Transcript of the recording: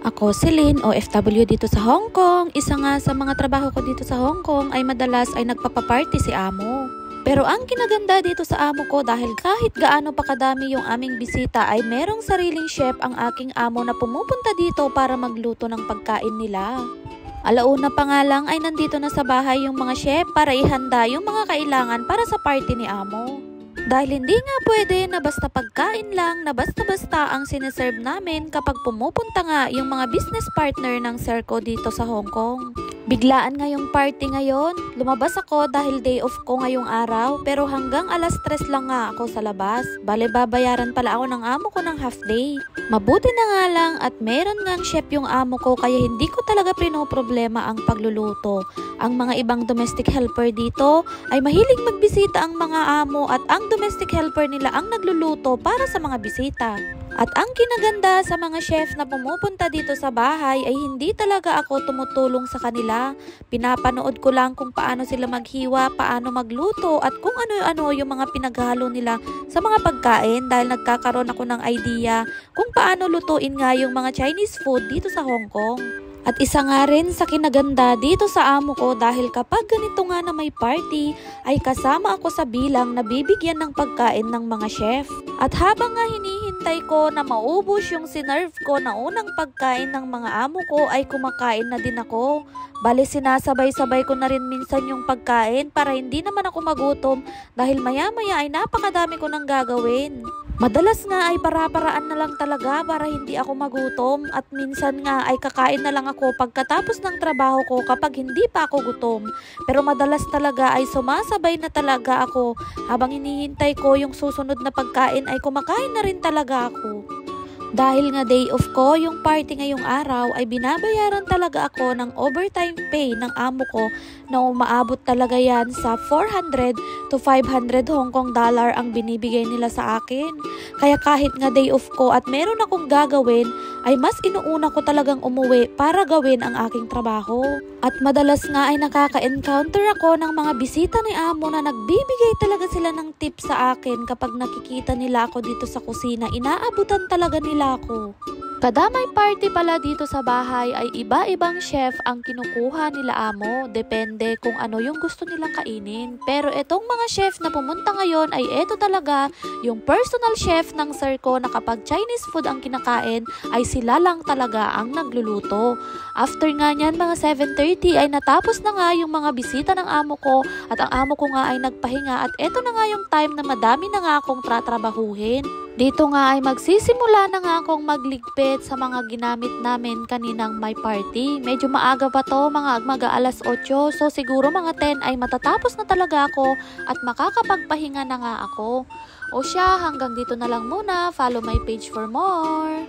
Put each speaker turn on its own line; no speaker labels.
Ako si Lynn, OFW dito sa Hong Kong. Isa nga sa mga trabaho ko dito sa Hong Kong ay madalas ay nagpapaparty si amo. Pero ang kinaganda dito sa amo ko dahil kahit gaano pa kadami yung aming bisita ay merong sariling chef ang aking amo na pumupunta dito para magluto ng pagkain nila. Alauna pa nga lang ay nandito na sa bahay yung mga chef para ihanda yung mga kailangan para sa party ni amo. Dahil hindi nga pwede na basta pagkain lang na basta-basta ang sineserve namin kapag pumupunta nga yung mga business partner ng sir ko dito sa Hong Kong. Biglaan nga yung party ngayon. Lumabas ako dahil day off ko ngayong araw pero hanggang alas 3 lang nga ako sa labas. Bale babayaran pala ako ng amo ko ng half day. Mabuti na nga lang at meron ngang chef yung amo ko kaya hindi ko talaga pinoproblema ang pagluluto. Ang mga ibang domestic helper dito ay mahilig magbisita ang mga amo at ang domestic helper nila ang nagluluto para sa mga bisita. At ang kinaganda sa mga chef na pumupunta dito sa bahay ay hindi talaga ako tumutulong sa kanila. Pinapanood ko lang kung paano sila maghiwa, paano magluto at kung ano-ano yung mga pinaghalo nila sa mga pagkain dahil nagkakaroon ako ng idea kung paano lutuin nga yung mga Chinese food dito sa Hong Kong. At isa nga rin sa kinaganda dito sa amo ko dahil kapag ganito nga na may party ay kasama ako sa bilang na bibigyan ng pagkain ng mga chef. At habang nga hinihintay ko na maubos yung sinerve ko na unang pagkain ng mga amo ko ay kumakain na din ako. Bale sinasabay-sabay ko na rin minsan yung pagkain para hindi naman ako magutom dahil maya-maya ay napakadami ko nang gagawin. Madalas nga ay para-paraan na lang talaga para hindi ako magutom at minsan nga ay kakain na lang ako pagkatapos ng trabaho ko kapag hindi pa ako gutom. Pero madalas talaga ay sumasabay na talaga ako habang hinihintay ko yung susunod na pagkain ay kumakain na rin talaga ako. Dahil nga day off ko, yung party ngayong araw ay binabayaran talaga ako ng overtime pay ng amo ko na umaabot talaga yan sa 400 to 500 Hong Kong dollar ang binibigay nila sa akin. Kaya kahit nga day off ko at meron akong gagawin, ay mas inuuna ko talagang umuwi para gawin ang aking trabaho. At madalas nga ay nakaka-encounter ako ng mga bisita ni amo na nagbibigay talaga sila ng tip sa akin kapag nakikita nila ako dito sa kusina. Inaabutan talaga nila ako. Kada may party pala dito sa bahay ay iba-ibang chef ang kinukuha nila amo. Depende kung ano yung gusto nilang kainin. Pero etong mga chef na pumunta ngayon ay eto talaga yung personal chef ng sir ko na kapag Chinese food ang kinakain ay sila lang talaga ang nagluluto. After nga nyan mga 7:30 ay natapos na nga yung mga bisita ng amo ko at ang amo ko nga ay nagpahinga at eto na nga yung time na madami na nga akong tratrabahuhin. Dito nga ay magsisimula na nga akong magligpit sa mga ginamit namin kaninang may party. Medyo maaga pa to, mga alas 8. So siguro mga 10 ay matatapos na talaga ako at makakapagpahinga na nga ako. O siya, hanggang dito na lang muna. Follow my page for more.